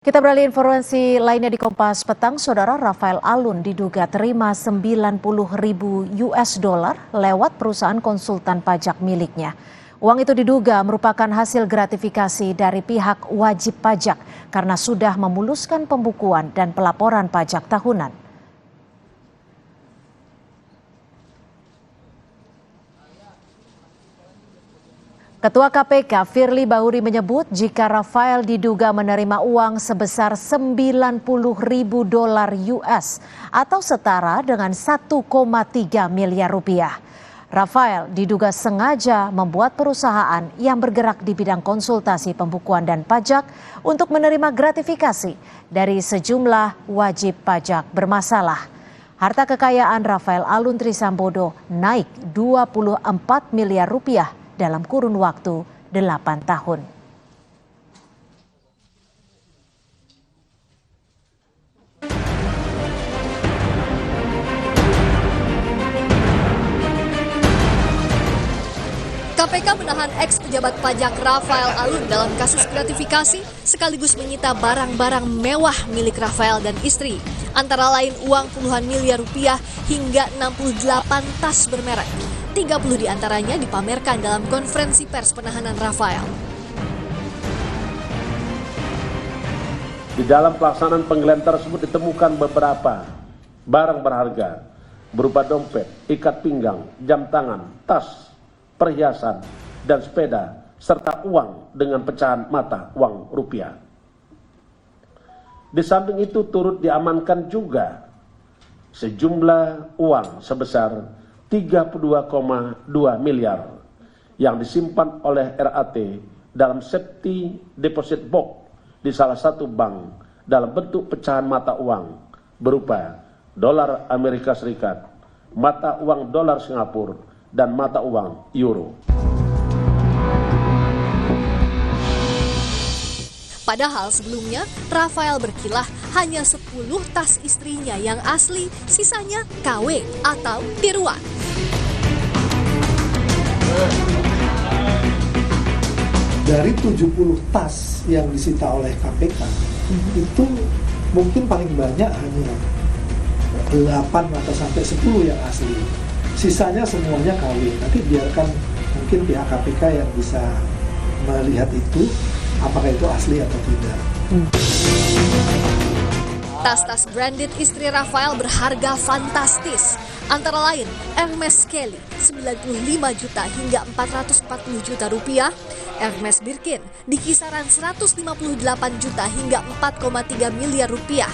Kita beralih informasi lainnya di Kompas Petang, Saudara Rafael Alun diduga terima 90.000 US dollar lewat perusahaan konsultan pajak miliknya. Uang itu diduga merupakan hasil gratifikasi dari pihak wajib pajak karena sudah memuluskan pembukuan dan pelaporan pajak tahunan. Ketua KPK Firly Bahuri menyebut jika Rafael diduga menerima uang sebesar 90.000 dolar US atau setara dengan 1,3 miliar rupiah. Rafael diduga sengaja membuat perusahaan yang bergerak di bidang konsultasi pembukuan dan pajak untuk menerima gratifikasi dari sejumlah wajib pajak bermasalah. Harta kekayaan Rafael Alun Trisambodo naik 24 miliar rupiah dalam kurun waktu 8 tahun. KPK menahan ex-pejabat pajak Rafael Alun dalam kasus gratifikasi sekaligus menyita barang-barang mewah milik Rafael dan istri. Antara lain uang puluhan miliar rupiah hingga 68 tas bermerek. 30 diantaranya dipamerkan dalam konferensi pers penahanan Rafael. Di dalam pelaksanaan penggeledahan tersebut ditemukan beberapa barang berharga berupa dompet, ikat pinggang, jam tangan, tas, perhiasan, dan sepeda, serta uang dengan pecahan mata uang rupiah. Di samping itu turut diamankan juga sejumlah uang sebesar 32,2 miliar yang disimpan oleh RAT dalam safety deposit box di salah satu bank dalam bentuk pecahan mata uang berupa dolar Amerika Serikat, mata uang dolar Singapura, dan mata uang euro. Padahal sebelumnya Rafael berkilah hanya 10 tas istrinya yang asli, sisanya KW atau tiruan. Dari 70 tas yang disita oleh KPK, itu mungkin paling banyak hanya 8 atau sampai 10 yang asli. Sisanya semuanya KW. Nanti biarkan mungkin pihak KPK yang bisa melihat itu, apakah itu asli atau tidak. Tas-tas branded istri Rafael berharga fantastis. Antara lain Hermes Kelly 95 juta hingga 440 juta rupiah, Hermes Birkin di kisaran 158 juta hingga 4,3 miliar rupiah,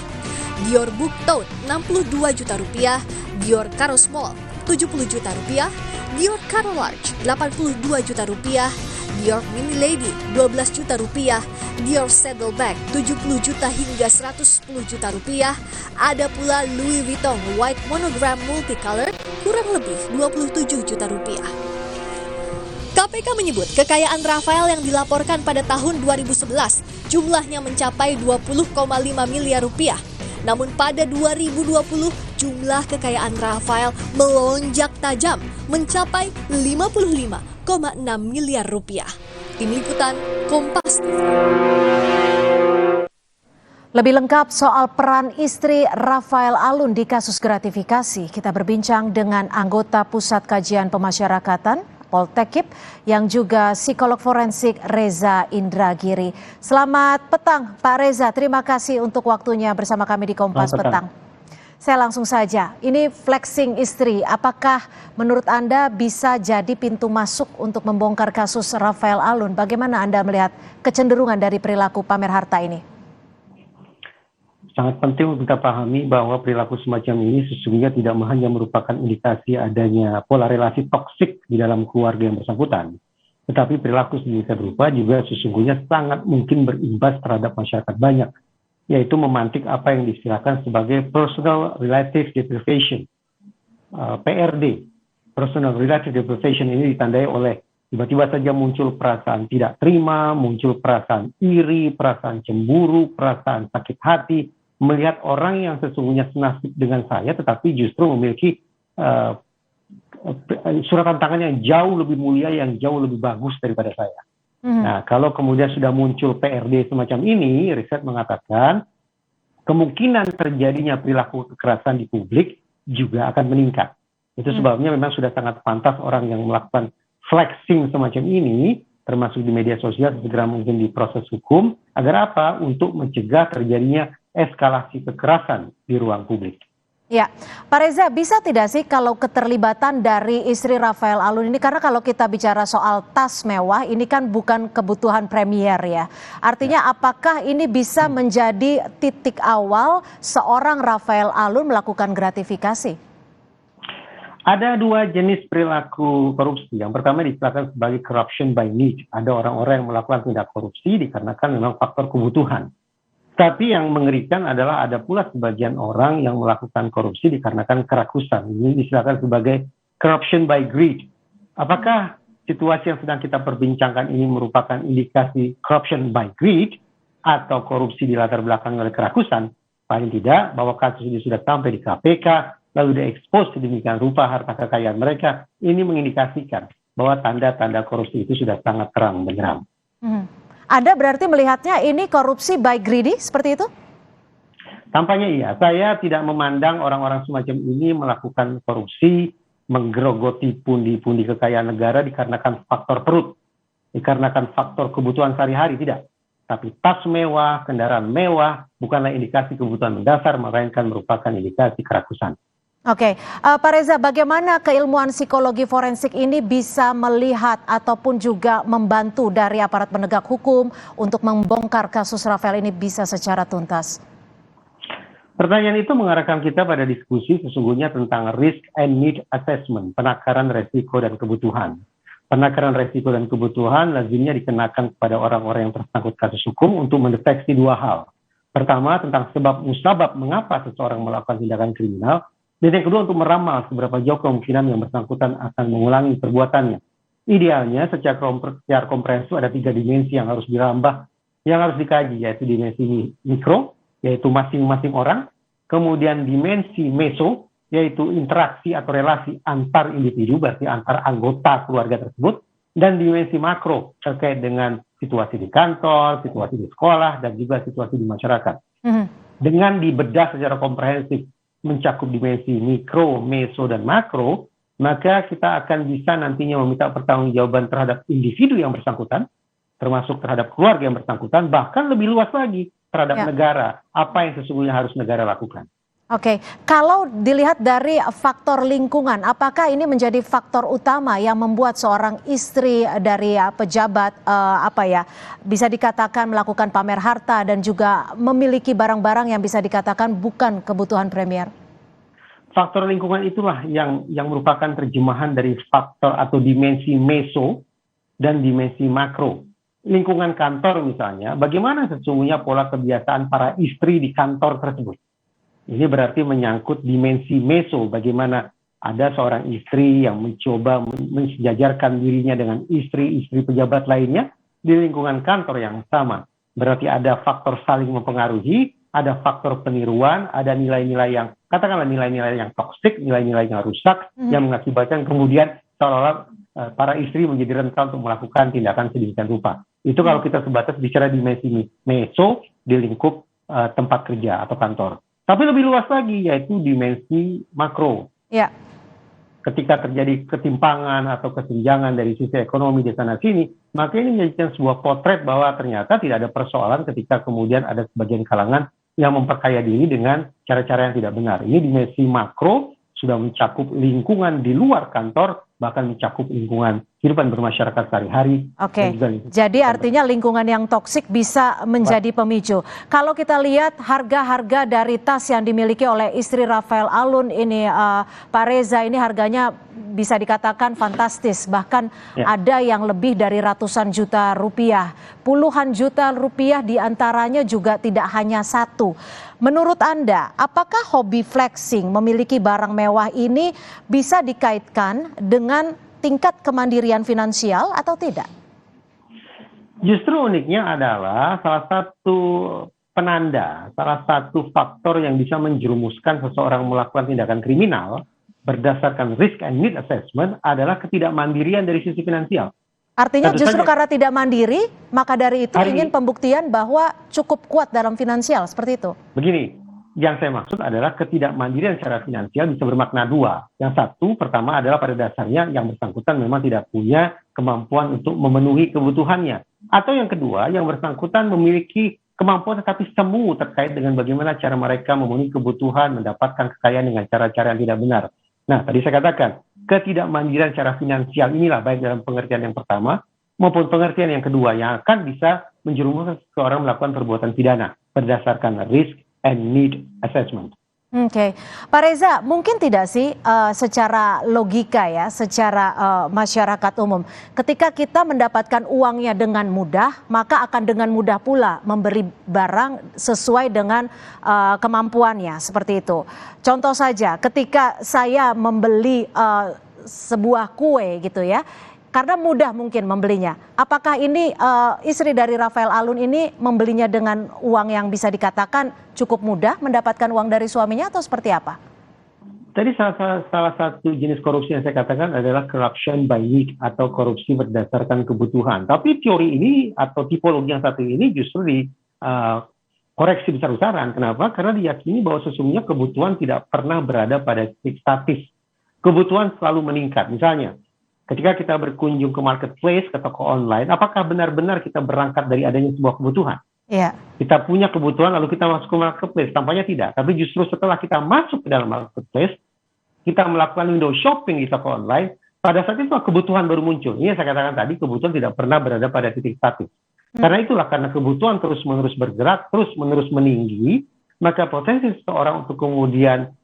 Dior Book Tote 62 juta rupiah, Dior Caro Small 70 juta rupiah, Dior Caro Large 82 juta rupiah, Dior Mini Lady 12 juta rupiah, Dior Saddleback 70 juta hingga 110 juta rupiah, ada pula Louis Vuitton White Monogram Multicolor kurang lebih 27 juta rupiah. KPK menyebut kekayaan Rafael yang dilaporkan pada tahun 2011 jumlahnya mencapai 20,5 miliar rupiah. Namun pada 2020 jumlah kekayaan Rafael melonjak tajam mencapai 55,6 miliar rupiah. Tim Liputan Kompas TV. Lebih lengkap soal peran istri Rafael Alun di kasus gratifikasi, kita berbincang dengan anggota Pusat Kajian Pemasyarakatan Poltekip yang juga psikolog forensik Reza Indragiri. Selamat petang Pak Reza, terima kasih untuk waktunya bersama kami di Kompas Petang. Saya langsung saja, ini flexing istri, apakah menurut Anda bisa jadi pintu masuk untuk membongkar kasus Rafael Alun? Bagaimana Anda melihat kecenderungan dari perilaku pamer harta ini? Sangat penting untuk kita pahami bahwa perilaku semacam ini sesungguhnya tidak hanya merupakan indikasi adanya pola relasi toksik di dalam keluarga yang bersangkutan, tetapi perilaku sedemikian rupa juga sesungguhnya sangat mungkin berimbas terhadap masyarakat banyak, yaitu memantik apa yang diistilahkan sebagai personal relative deprivation, PRD. Personal relative deprivation ini ditandai oleh tiba-tiba saja muncul perasaan tidak terima, muncul perasaan iri, perasaan cemburu, perasaan sakit hati, melihat orang yang sesungguhnya senasib dengan saya tetapi justru memiliki suratan tangan yang jauh lebih mulia, yang jauh lebih bagus daripada saya. Nah, kalau kemudian sudah muncul PRD semacam ini, riset mengatakan kemungkinan terjadinya perilaku kekerasan di publik juga akan meningkat. Itu sebabnya memang sudah sangat pantas orang yang melakukan flexing semacam ini, termasuk di media sosial, segera mungkin diproses hukum. Agar apa? Untuk mencegah terjadinya eskalasi kekerasan di ruang publik. Ya, Pak Reza, bisa tidak sih kalau keterlibatan dari istri Rafael Alun ini, karena kalau kita bicara soal tas mewah, ini kan bukan kebutuhan premier ya. Artinya apakah ini bisa menjadi titik awal seorang Rafael Alun melakukan gratifikasi? Ada dua jenis perilaku korupsi. Yang pertama disebutkan sebagai corruption by need. Ada orang-orang yang melakukan tindak korupsi dikarenakan memang faktor kebutuhan. Tapi yang mengerikan adalah ada pula sebagian orang yang melakukan korupsi dikarenakan kerakusan. Ini disebutkan sebagai corruption by greed. Apakah situasi yang sedang kita perbincangkan ini merupakan indikasi corruption by greed atau korupsi di latar belakang oleh kerakusan? Paling tidak, bahwa kasus ini sudah sampai di KPK, lalu diekspos sedemikian rupa harta kekayaan mereka, ini mengindikasikan bahwa tanda-tanda korupsi itu sudah sangat terang benderang. Anda berarti melihatnya ini korupsi by greedy, seperti itu? Tampaknya iya. Saya tidak memandang orang-orang semacam ini melakukan korupsi, menggerogoti pundi-pundi kekayaan negara dikarenakan faktor perut, dikarenakan faktor kebutuhan sehari-hari, tidak. Tapi tas mewah, kendaraan mewah, bukanlah indikasi kebutuhan mendasar, melainkan merupakan indikasi kerakusan. Oke, Pak Reza, bagaimana keilmuan psikologi forensik ini bisa melihat ataupun juga membantu dari aparat penegak hukum untuk membongkar kasus Rafael ini bisa secara tuntas? Pertanyaan itu mengarahkan kita pada diskusi sesungguhnya tentang risk and need assessment, penakaran resiko dan kebutuhan. Penakaran resiko dan kebutuhan lazimnya dikenakan kepada orang-orang yang tersangkut kasus hukum untuk mendeteksi dua hal. Pertama, tentang sebab musabab mengapa seseorang melakukan tindakan kriminal. Dan yang kedua, untuk meramal seberapa jauh kemungkinan yang bersangkutan akan mengulangi perbuatannya. Idealnya secara komprehensif ada 3 dimensi yang harus dirambah, yang harus dikaji, yaitu dimensi mikro, yaitu masing-masing orang, kemudian dimensi meso, yaitu interaksi atau relasi antar individu, berarti antar anggota keluarga tersebut, dan dimensi makro terkait dengan situasi di kantor, situasi di sekolah, dan juga situasi di masyarakat. Dengan dibedah secara komprehensif, mencakup dimensi mikro, meso, dan makro, maka kita akan bisa nantinya meminta pertanggungjawaban terhadap individu yang bersangkutan, termasuk terhadap keluarga yang bersangkutan, bahkan lebih luas lagi terhadap negara. Apa yang sesungguhnya harus negara lakukan. Oke, kalau dilihat dari faktor lingkungan, apakah ini menjadi faktor utama yang membuat seorang istri dari pejabat bisa dikatakan melakukan pamer harta dan juga memiliki barang-barang yang bisa dikatakan bukan kebutuhan premier? Faktor lingkungan itulah yang merupakan terjemahan dari faktor atau dimensi meso dan dimensi makro. Lingkungan kantor misalnya, bagaimana sesungguhnya pola kebiasaan para istri di kantor tersebut? Ini berarti menyangkut dimensi meso, bagaimana ada seorang istri yang mencoba mensejajarkan dirinya dengan istri-istri pejabat lainnya di lingkungan kantor yang sama. Berarti ada faktor saling mempengaruhi, ada faktor peniruan, ada nilai-nilai yang, katakanlah nilai-nilai yang toksik, nilai-nilai yang rusak, yang mengakibatkan kemudian seolah-olah para istri menjadi rentan untuk melakukan tindakan sedemikian rupa. Itu kalau kita sebatas bicara dimensi meso di lingkup tempat kerja atau kantor. Tapi lebih luas lagi, yaitu dimensi makro. Ya. Ketika terjadi ketimpangan atau kesenjangan dari sisi ekonomi di sana-sini, maka ini menjadikan sebuah potret bahwa ternyata tidak ada persoalan ketika kemudian ada sebagian kalangan yang memperkaya diri dengan cara-cara yang tidak benar. Ini dimensi makro, sudah mencakup lingkungan di luar kantor, bahkan mencakup lingkungan kehidupan bermasyarakat sehari-hari. Oke, jadi artinya lingkungan yang toksik bisa menjadi pemicu. Kalau kita lihat harga-harga dari tas yang dimiliki oleh istri Rafael Alun ini, Pak Reza, ini harganya bisa dikatakan fantastis. Bahkan ada yang lebih dari ratusan juta rupiah. Puluhan juta rupiah diantaranya juga tidak hanya satu. Menurut Anda, apakah hobi flexing memiliki barang mewah ini bisa dikaitkan dengan tingkat kemandirian finansial atau tidak? Justru uniknya adalah salah satu penanda, salah satu faktor yang bisa menjerumuskan seseorang melakukan tindakan kriminal berdasarkan risk and need assessment adalah ketidakmandirian dari sisi finansial. Artinya Tentu justru saja. karena tidak mandiri, maka dari itu Hari- ingin pembuktian bahwa cukup kuat dalam finansial, seperti itu. Begini, yang saya maksud adalah ketidakmandirian secara finansial bisa bermakna dua. Yang satu, pertama adalah pada dasarnya yang bersangkutan memang tidak punya kemampuan untuk memenuhi kebutuhannya. Atau yang kedua, yang bersangkutan memiliki kemampuan tetapi semu terkait dengan bagaimana cara mereka memenuhi kebutuhan, mendapatkan kekayaan dengan cara-cara yang tidak benar. Nah, tadi saya katakan, ketidakmandirian secara finansial inilah baik dalam pengertian yang pertama maupun pengertian yang kedua yang akan bisa menjerumuskan seseorang melakukan perbuatan pidana berdasarkan risk and need assessment. Oke, Pak Reza, mungkin tidak sih secara logika ya, secara masyarakat umum, ketika kita mendapatkan uangnya dengan mudah, maka akan dengan mudah pula memberi barang sesuai dengan kemampuannya, seperti itu. Contoh saja, ketika saya membeli sebuah kue gitu ya, karena mudah mungkin membelinya. Apakah ini istri dari Rafael Alun ini membelinya dengan uang yang bisa dikatakan cukup mudah mendapatkan uang dari suaminya atau seperti apa? Tadi salah satu jenis korupsi yang saya katakan adalah corruption by need atau korupsi berdasarkan kebutuhan. Tapi teori ini atau tipologi yang satu ini justru koreksi besar-besaran. Kenapa? Karena diyakini bahwa sesungguhnya kebutuhan tidak pernah berada pada titik statis. Kebutuhan selalu meningkat. Misalnya, ketika kita berkunjung ke marketplace, ke toko online, apakah benar-benar kita berangkat dari adanya sebuah kebutuhan? Iya. Kita punya kebutuhan lalu kita masuk ke marketplace, tampaknya tidak. Tapi justru setelah kita masuk ke dalam marketplace, kita melakukan window shopping di toko online, pada saat itu kebutuhan baru muncul. Ini yang saya katakan tadi, kebutuhan tidak pernah berada pada titik statis. Karena itulah, karena kebutuhan terus-menerus bergerak, terus-menerus meninggi, maka potensi seseorang untuk kemudian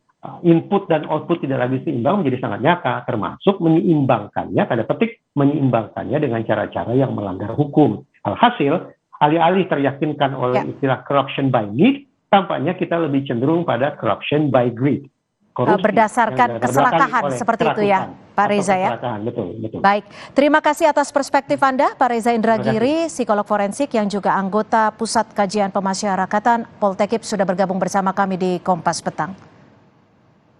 input dan output tidak lagi seimbang menjadi sangat nyata, termasuk menyeimbangkannya, tanda petik, menyeimbangkannya dengan cara-cara yang melanggar hukum. Alhasil, alih-alih teryakinkan oleh istilah corruption by need, tampaknya kita lebih cenderung pada corruption by greed. Korupsi Berdasarkan keserakahan seperti itu ya, Pak Reza ya? Betul, betul. Baik, terima kasih atas perspektif Anda, Pak Reza Indragiri, psikolog forensik yang juga anggota Pusat Kajian Pemasyarakatan Poltekip sudah bergabung bersama kami di Kompas Petang.